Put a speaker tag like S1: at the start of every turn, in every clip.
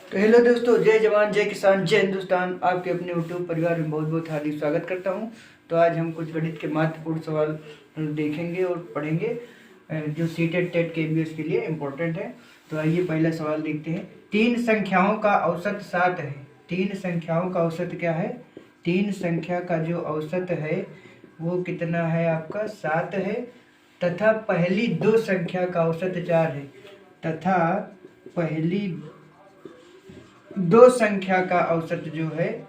S1: तो हेलो दोस्तों, जय जवान जय किसान जय हिंदुस्तान। आपके अपने यूट्यूब परिवार में बहुत बहुत हार्दिक स्वागत करता हूं। तो आज हम कुछ गणित के महत्वपूर्ण सवाल देखेंगे और पढ़ेंगे जो सीटेट टेट केबीएस के लिए इम्पोर्टेंट है। तो आइए पहला सवाल देखते हैं। तीन संख्याओं का औसत 7 है। तीन संख्याओं का औसत क्या है? तीन संख्या का जो औसत है वो कितना है? आपका 7 है। तथा पहली दो संख्या का औसत 4 है। तथा पहली दो संख्या का औसत जो है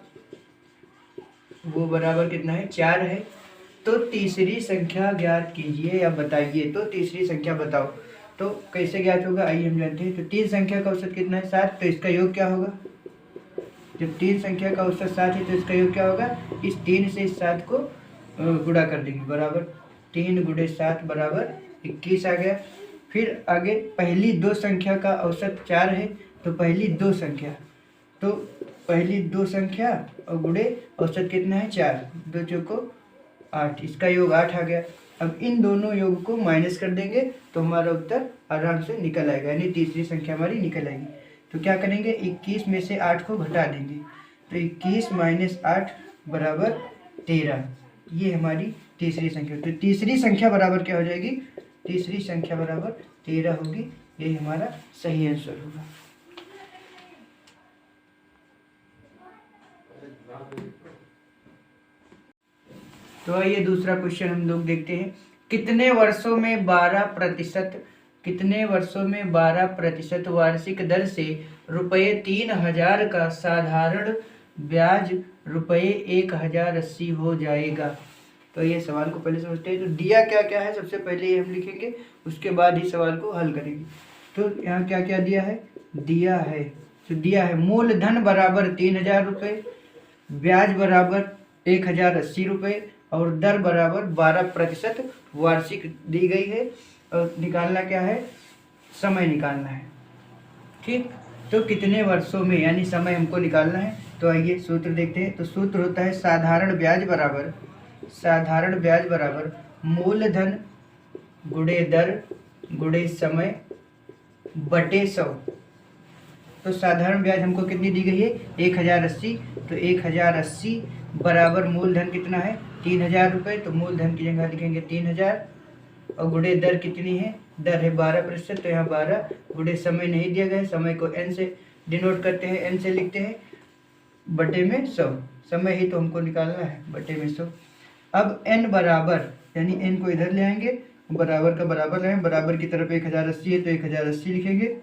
S1: वो बराबर कितना है? 4 है। तो तीसरी संख्या ज्ञात कीजिए या बताइए। तो तीसरी संख्या बताओ। तो कैसे ज्ञात होगा आइए हम जानते हैं। तो तीन संख्या का औसत कितना है? 7। तो इसका योग क्या होगा? जब तीन संख्या का औसत 7 है तो इसका योग क्या होगा? इस 3 से इस 7 को गुणा कर देंगे। बराबर 3 गुणे 7 बराबर 21 आ गया। फिर आगे पहली दो संख्या का औसत 4 है। तो पहली दो संख्या, तो पहली दो संख्या और गुणे औसत कितना है? 4। 2 चौको 8, इसका योग 8 आ गया। अब इन दोनों योग को माइनस कर देंगे तो हमारा उत्तर आराम से निकल आएगा, यानी तीसरी संख्या हमारी निकल आएगी। तो क्या करेंगे? 21 में से 8 को घटा देंगे। तो 21 माइनस 8 बराबर 13। ये हमारी तीसरी संख्या। तो तीसरी संख्या बराबर क्या हो जाएगी? तीसरी संख्या बराबर 13 होगी। यही हमारा सही आंसर होगा। तो आइए दूसरा क्वेश्चन हम लोग देखते हैं। कितने वर्षों में 12% वार्षिक दर से रुपये 3000 का साधारण ब्याज रुपये 1080 हो जाएगा? तो ये सवाल को पहले समझते हैं। तो दिया क्या क्या है सबसे पहले ये हम लिखेंगे, उसके बाद ही सवाल को हल करेंगे। तो यहाँ क्या क्या दिया है? दिया है तो दिया है मूलधन बराबर 3000 रुपये, ब्याज बराबर 1080 रुपये और दर बराबर 12% वार्षिक दी गई है। और निकालना क्या है? समय निकालना है। ठीक, तो कितने वर्षों में यानी समय हमको निकालना है। तो आइए सूत्र देखते हैं। तो सूत्र होता है साधारण ब्याज बराबर मूलधन गुणे दर गुणे समय बटे 100। तो साधारण ब्याज हमको कितनी दी गई है? 1080। तो 1080 बराबर मूलधन कितना है? 3000 रुपये। तो मूलधन की जगह लिखेंगे 3000 और गुणे दर कितनी है? दर है 12%। तो यहाँ 12 गुणे समय नहीं दिया गया है, समय को n से डिनोट करते हैं, n से लिखते हैं, बटे में 100। समय ही तो हमको निकालना है, बटे में 100। अब n बराबर यानी n को इधर ले आएंगे, बराबर का बराबर लाएंगे, बराबर की तरफ 1080 है तो 1080 लिखेंगे।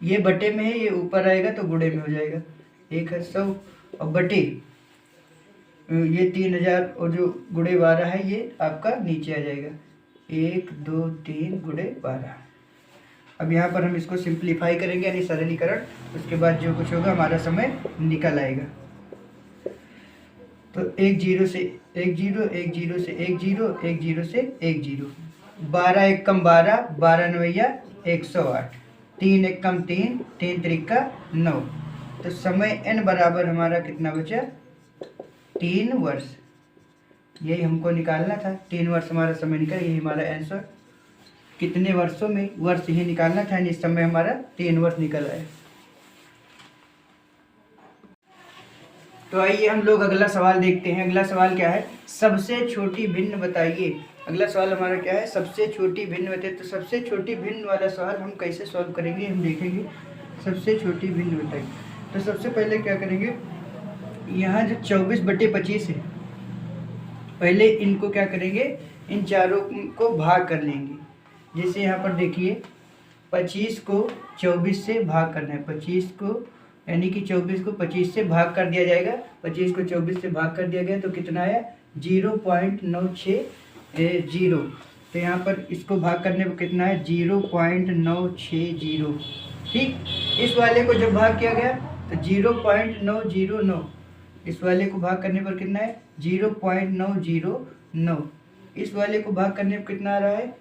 S1: ये बटे में है, ये ऊपर आएगा तो गुणे में हो जाएगा 100 और बटे ये 3000 और जो गुणे 12 है ये आपका नीचे आ जाएगा 1 2 3 गुणे 12। अब यहाँ पर हम इसको सिंप्लीफाई करेंगे यानी सरलीकरण, उसके बाद जो कुछ होगा हमारा समय निकल आएगा। तो 1 0 से 1 0, 1 0 से 1 0, 1 0 से 1 0, 12 1 कम 12, 12 9 108, 3 1 कम 3, 3 3 9। तो समय n बराबर हमारा कितना बचा? 3 वर्ष। यही हमको निकालना था। 3 वर्ष हमारा समय निकल, यही हमारा आंसर। कितने वर्षों में? वर्ष ही निकालना था, इस समय हमारा 3 वर्ष निकल आया। तो आइए हम लोग अगला सवाल देखते हैं। अगला सवाल क्या है? सबसे छोटी भिन्न बताइए। अगला सवाल हमारा क्या है? सबसे छोटी भिन्न बताइए। तो सबसे छोटी भिन्न वाला सवाल हम कैसे सॉल्व करेंगे हम देखेंगे। सबसे छोटी भिन्न बताइए। तो सबसे पहले क्या करेंगे, यहाँ जो 24/25 है, पहले इनको क्या करेंगे? इन चारों को भाग कर लेंगे। जैसे यहाँ पर देखिए 25 को 24 से भाग करना है। 25 को यानी कि 24 को 25 से भाग कर दिया जाएगा। 25 को 24 से भाग कर दिया गया तो कितना आया? 0.960। तो यहाँ पर इसको भाग करने पर कितना है? 0.960। ठीक, इस वाले को जब भाग किया गया तो 0.909, इस वाले को भाग करने पर कितना है? 0.909। इस वाले को भाग करने पर कितना आ रहा है?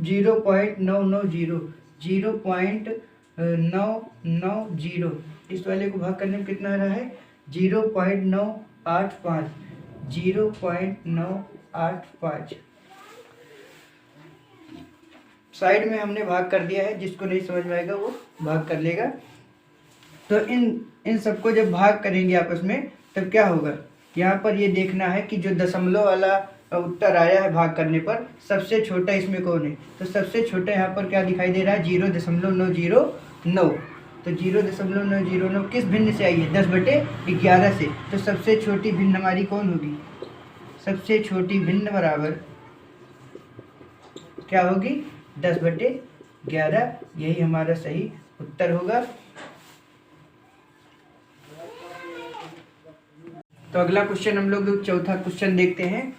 S1: 0.990, 0.990। इस वाले को भाग करने में कितना आ रहा है? 0.985, 0.985। साइड में हमने भाग कर दिया है, जिसको नहीं समझ में आएगा वो भाग कर लेगा। तो इन सबको जब भाग करेंगे आपस में तब क्या होगा, यहाँ पर ये देखना है कि जो दशमलव वाला उत्तर आया है भाग करने पर सबसे छोटा इसमें कौन है। तो सबसे छोटा यहाँ पर क्या दिखाई दे रहा है, 0.909। तो 0.909 किस भिन्न से आई है, 10/11 से। तो सबसे छोटी भिन्न हमारी कौन होगी, सबसे छोटी भिन्न बराबर क्या होगी, 10/11। यही हमारा सही उत्तर होगा। तो अगला क्वेश्चन हम लोग चौथा क्वेश्चन देखते हैं।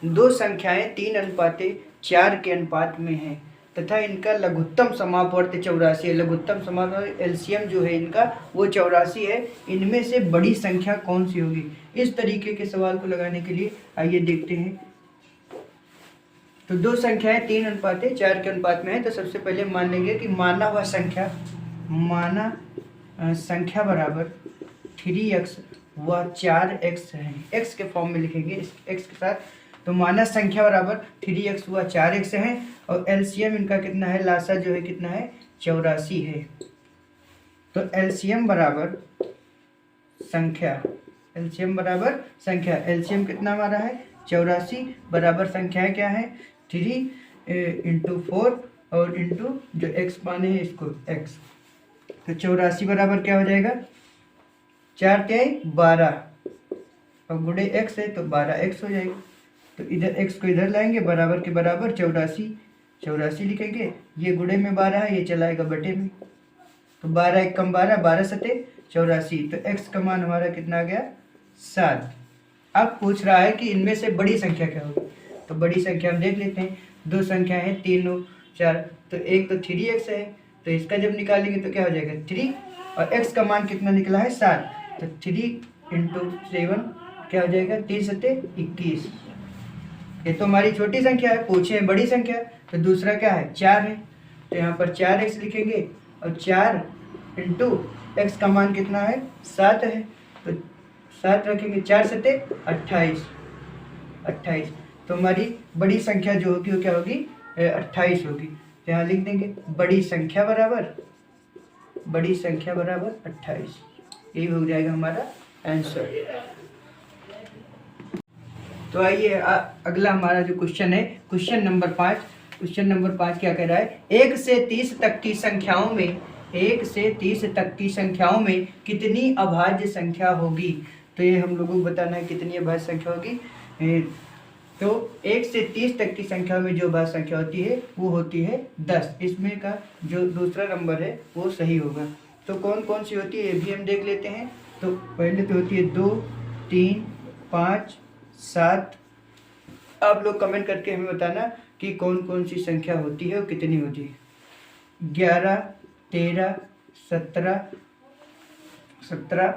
S1: दो संख्याएं 3:4 के अनुपात में हैं तथा इनका लघुत्तम समापवर्त 84 है। लघुत्तम समापवर्त एलसीएम जो है इनका वो 84 है। इनमें से बड़ी संख्या कौन सी होगी। इस तरीके के सवाल को लगाने के लिए आइए देखते हैं। तो दो संख्याएं 3:4 के अनुपात में है। तो सबसे पहले मान लेंगे कि माना हुआ संख्या बराबर 3x व 4x है। x के फॉर्म में लिखेंगे x के साथ। तो माना संख्या बराबर 3x व 4x है और एलसीएम इनका कितना है, लासा जो है कितना है, 84 है। तो एलसीएम बराबर संख्या, एलसीएम कितना हमारा है, 84 बराबर संख्याएं क्या है, 3 × 4 और इंटू जो x माने हैं इसको x। तो 84 बराबर क्या हो जाएगा, 4 × 12 और गुणे x है तो 12x हो जाएगा। तो इधर x को इधर लाएंगे, बराबर के बराबर 84 लिखेंगे। ये गुणे में 12 है, ये चलाएगा बटे में। तो 12 × 1 = 12, 12 × 7 = 84। तो x का मान हमारा कितना आ गया, 7। अब पूछ रहा है कि इनमें से बड़ी संख्या क्या होगी। तो बड़ी संख्या हम देख लेते हैं। दो संख्या है 3 और 4। तो एक तो 3x है, तो इसका जब निकालेंगे तो क्या हो जाएगा 3, और x का मान कितना निकला है 7। तो 3 × 7 क्या हो जाएगा, 3 × 7 = 21। ये तो हमारी छोटी संख्या है, पूछे हैं बड़ी संख्या। तो दूसरा क्या है, 4 है। तो यहाँ पर 4x लिखेंगे और 4 × x का मान कितना है, 7 है। तो 7 रखेंगे, 4 × 7 = 28। तो हमारी बड़ी संख्या जो होगी वो क्या होगी, 28 होगी। तो यहाँ लिख देंगे बड़ी संख्या बराबर 28। यही हो जाएगा हमारा आंसर। तो आइए अगला हमारा जो क्वेश्चन है, क्वेश्चन नंबर 5। क्वेश्चन नंबर 5 क्या कह रहा है, 1 से 30 तक की संख्याओं में कितनी अभाज्य संख्या होगी। तो ये हम लोगों को बताना है कितनी अभाज्य संख्या होगी। तो 1 से 30 तक की संख्या में जो अभाज्य संख्या होती है वो होती है 10। इसमें का जो दूसरा नंबर है वो सही होगा। तो कौन कौन सी होती है ये भी हम देख लेते हैं। तो पहले तो होती है 2, 3, 5, 7। आप लोग कमेंट करके हमें बताना कि कौन कौन सी संख्या होती है और कितनी होती है। 11, 13, 17।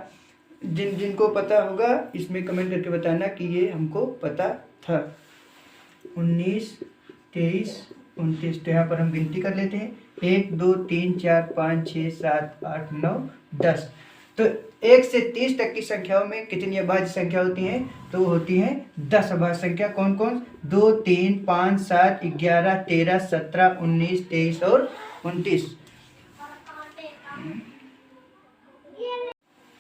S1: जिनको पता होगा इसमें कमेंट करके बताना कि ये हमको पता था। 19, 23, 29। तो यहाँ पर हम गिनती कर लेते हैं, 1, 2, 3, 4, 5, 6, 7, 8, 9, 10। तो 1 से 30 तक की संख्याओं में कितनी अभाज्य संख्या होती हैं, तो होती हैं 10 अभाज्य संख्या। कौन कौन, 2, 3, 5, 7, 11, 13, 17, 19, 23 और 29।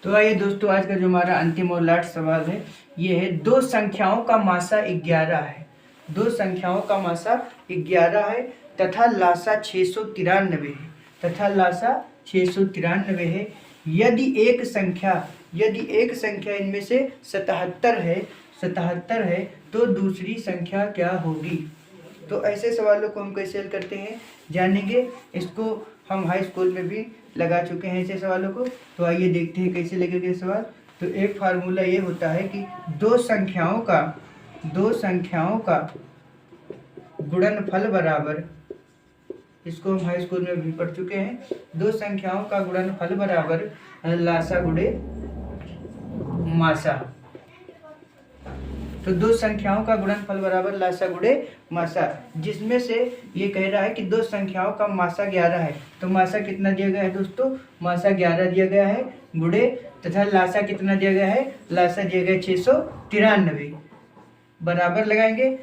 S1: तो आइए दोस्तों, आज का जो हमारा अंतिम और लास्ट सवाल है ये है, दो संख्याओं का मासा 11 है। दो संख्याओं का मासा 11 है तथा लासा 693 है। यदि एक संख्या इनमें से 77 है तो दूसरी संख्या क्या होगी। तो ऐसे सवालों को हम कैसे हल करते हैं जानेंगे। इसको हम हाई स्कूल में भी लगा चुके हैं ऐसे सवालों को। तो आइए देखते हैं कैसे लगेगा सवाल। तो एक फार्मूला ये होता है कि दो संख्याओं का गुणनफल बराबर, इसको हम हाई स्कूल में भी पढ़ चुके हैं। दो संख्याओं का गुणनफल बराबर लासा गुणे मासा। तो दो संख्याओं का गुणनफल बराबर लासा गुणे मासा, जिसमें से ये कह रहा है कि दो संख्याओं का मासा 11 है। तो मासा कितना दिया गया है दोस्तों, मासा 11 दिया गया है, गुणे तथा लासा कितना दिया गया है, लासा दिया गया 693। बराबर लगाएंगे।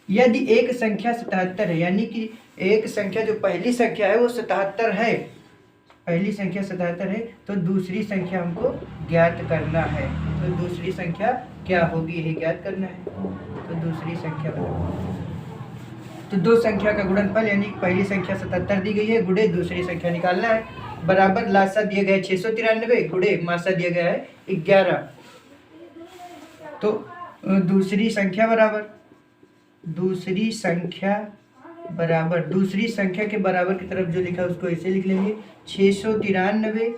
S1: यदि एक संख्या 77 है, यानी कि एक संख्या जो पहली संख्या है वो 77 है, पहली संख्या 77 है, तो दूसरी संख्या हमको ज्ञात करना है। तो दूसरी संख्या क्या होगी, यही ज्ञात करना है। तो दूसरी संख्या तो दो संख्या का गुणनफल यानी पहली संख्या 77 दी गई है, गुणे दूसरी संख्या निकालना है, बराबर लासा दिया गया है 693 गुणे मासा दिया गया है 11। तो दूसरी संख्या के बराबर की तरफ जो लिखा है उसको ऐसे लिख लेंगे 693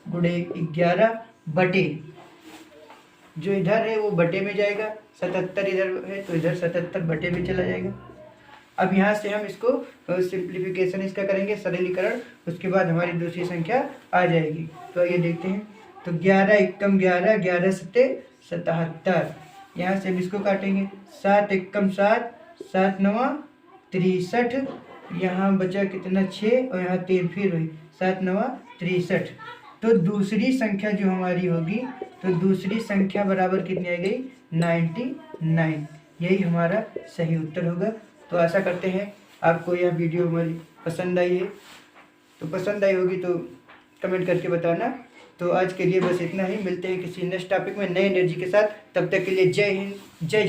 S1: गुणे 11 बटे, जो इधर है वो बटे में जाएगा, 77 इधर है तो इधर 77 बटे में चला जाएगा। अब यहाँ से हम इसको सिंप्लीफिकेशन इसका करेंगे, सरलीकरण, उसके बाद हमारी दूसरी संख्या आ जाएगी। तो ये देखते हैं, तो 11 एकम 11, 11 सत्ते 77, यहाँ से हम इसको काटेंगे, 7 एकम 7, 7 नवा 63, यहाँ बचा कितना 6 और यहाँ 3 फिर हुई 7 नवा 63। तो दूसरी संख्या जो हमारी होगी, तो दूसरी संख्या बराबर कितनी आ गई 99, यही हमारा सही उत्तर होगा। तो आशा करते हैं आपको यह वीडियो हमारी पसंद आई है, तो पसंद आई होगी तो कमेंट करके बताना। तो आज के लिए बस इतना ही, मिलते हैं किसी नेक्स्ट टॉपिक में नए एनर्जी के साथ, तब तक के लिए जय हिंद, जय जवान।